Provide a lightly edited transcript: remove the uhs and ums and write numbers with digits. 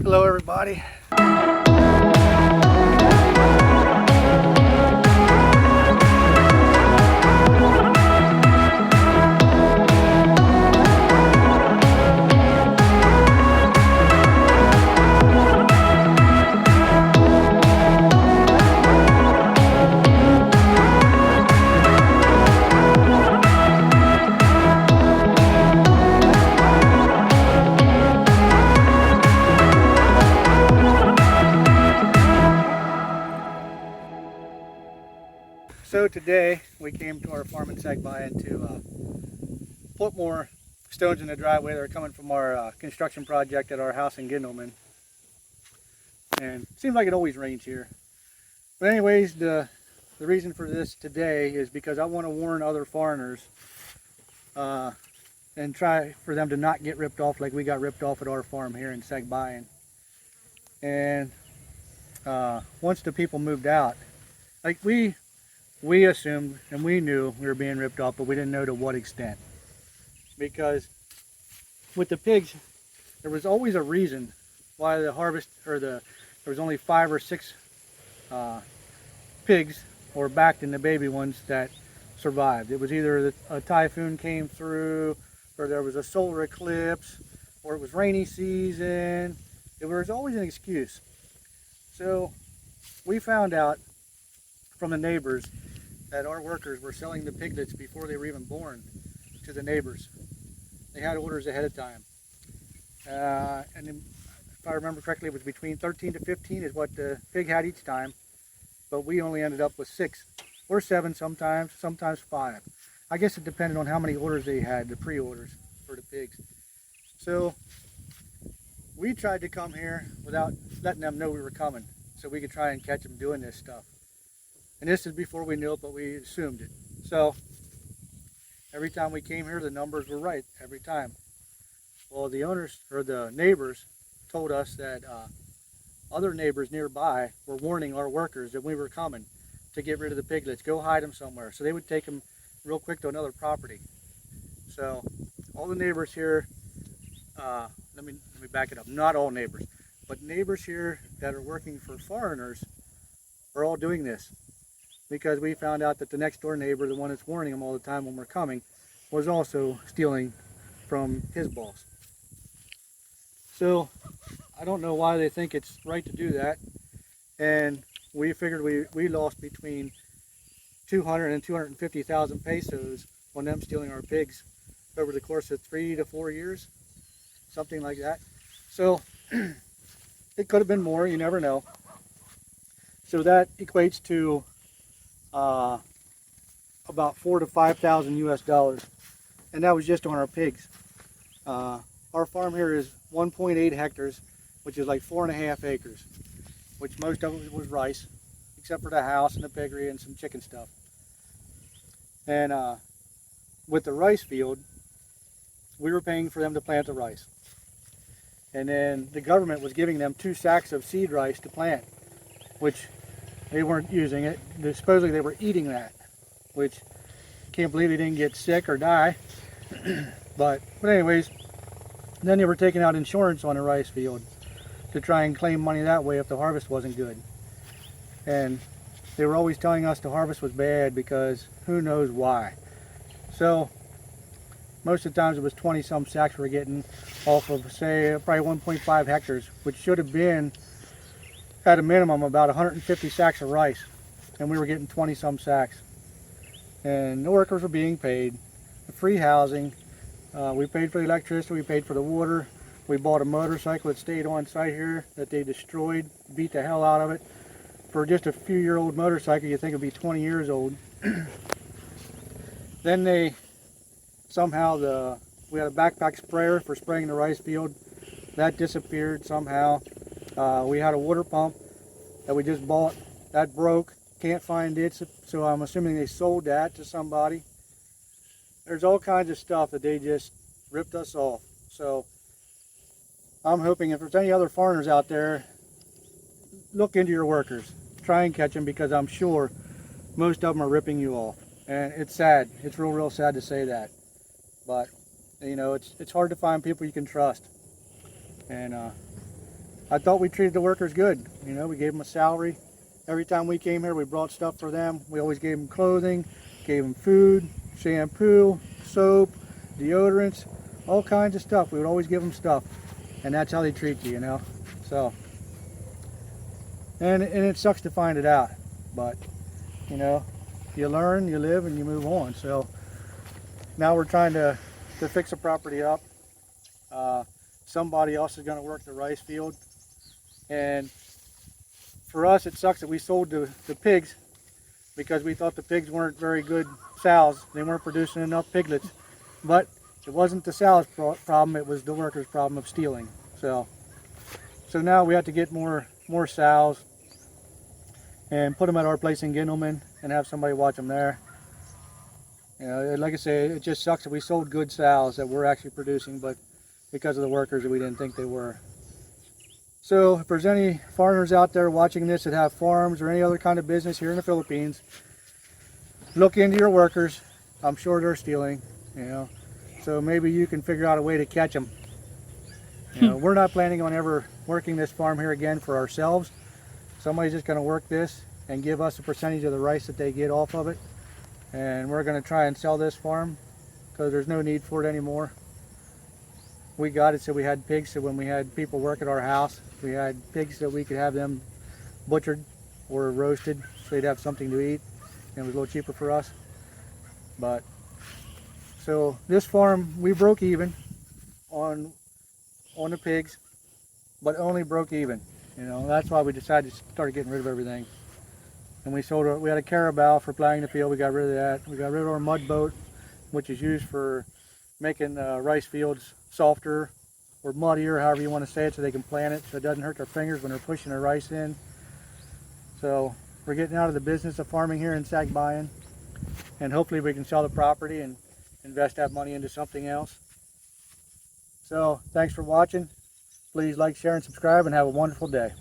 Hello everybody. So today we came to our farm in Sagbayan to put more stones in the driveway that are coming from our construction project at our house in Gindelman. And it seems like it always rains here. But anyways, the reason for this today is because I want to warn other foreigners and try for them to not get ripped off like we got ripped off at our farm here in Sagbayan. And once the people moved out, like we assumed and we knew we were being ripped off, but we didn't know to what extent. Because with the pigs, there was always a reason why the harvest, or there was only 5 or 6 pigs, or backed in the baby ones, that survived. It was either a typhoon came through, or there was a solar eclipse, or it was rainy season. There was always an excuse. So we found out from the neighbors that our workers were selling the piglets before they were even born to the neighbors. They had orders ahead of time. And if I remember correctly, it was between 13 to 15 is what the pig had each time. But we only ended up with 6 or 7 sometimes 5. I guess it depended on how many orders they had, the pre-orders for the pigs. So we tried to come here without letting them know we were coming, so we could try and catch them doing this stuff. And this is before we knew it, but we assumed it. So every time we came here, the numbers were right every time. Well, the owners, or the neighbors, told us that other neighbors nearby were warning our workers that we were coming to get rid of the piglets, go hide them somewhere. So they would take them real quick to another property. So all the neighbors here, let me back it up, not all neighbors, but neighbors here that are working for foreigners are all doing this. Because we found out that the next door neighbor, the one that's warning them all the time when we're coming, was also stealing from his boss. So I don't know why they think it's right to do that. And we figured we lost between 200 and 250,000 pesos on them stealing our pigs over the course of 3 to 4 years, something like that. So it could have been more, you never know. So that equates to about 4,000 to 5,000 US dollars, and that was just on our pigs. Our farm here is 1.8 hectares, which is like 4.5 acres, which most of it was rice, except for the house and the piggery and some chicken stuff. And with the rice field, we were paying for them to plant the rice, and then the government was giving them 2 sacks of seed rice to plant, which they weren't using it. Supposedly they were eating that, which can't believe they didn't get sick or die. but anyways, then they were taking out insurance on the rice field to try and claim money that way if the harvest wasn't good. And they were always telling us the harvest was bad because who knows why. So most of the times it was 20 some sacks we're getting off of, say, probably 1.5 hectares, which should have been at a minimum about 150 sacks of rice, and we were getting 20 some sacks. And the workers were being paid free housing. We paid for the electricity, we paid for the water. We bought a motorcycle that stayed on site here that they destroyed, beat the hell out of it. For just a few-year-old motorcycle, you think it'd be 20 years old. Then they somehow, we had a backpack sprayer for spraying the rice field. That disappeared somehow. We had a water pump that we just bought. That broke. Can't find it, so I'm assuming they sold that to somebody. There's all kinds of stuff that they just ripped us off. So I'm hoping if there's any other foreigners out there, look into your workers. Try and catch them, because I'm sure most of them are ripping you off. And it's sad. It's real sad to say that. But, you know, it's hard to find people you can trust. And I thought we treated the workers good. You know, we gave them a salary. Every time we came here, we brought stuff for them. We always gave them clothing, gave them food, shampoo, soap, deodorants, all kinds of stuff. We would always give them stuff. And that's how they treat you, you know. So, and it sucks to find it out. But, you know, you learn, you live, and you move on. So, now we're trying to fix the property up. Somebody else is going to work the rice field. And for us, it sucks that we sold the pigs because we thought the pigs weren't very good sows. They weren't producing enough piglets. But it wasn't the sows' problem, it was the workers' problem of stealing. So now we have to get more sows and put them at our place in Gindleman and have somebody watch them there. You know, like I say, it just sucks that we sold good sows that we're actually producing, but because of the workers that we didn't think they were. So if there's any farmers out there watching this that have farms or any other kind of business here in the Philippines, look into your workers. I'm sure they're stealing, you know. So maybe you can figure out a way to catch them. You know, we're not planning on ever working this farm here again for ourselves. Somebody's just going to work this and give us a percentage of the rice that they get off of it. And we're going to try and sell this farm because there's no need for it anymore. We got it so we had pigs, so when we had people work at our house, we had pigs so we could have them butchered or roasted so they'd have something to eat, and it was a little cheaper for us. But so this farm, we broke even on the pigs, but only broke even. You know, that's why we decided to start getting rid of everything. And we had a carabao for plowing the field. We got rid of that. We got rid of our mud boat, which is used for making rice fields softer or muddier, however you want to say it, so they can plant it so it doesn't hurt their fingers when they're pushing their rice in. So we're getting out of the business of farming here in Sagbayan, and hopefully we can sell the property and invest that money into something else. So thanks for watching. Please like, share, and subscribe, and have a wonderful day.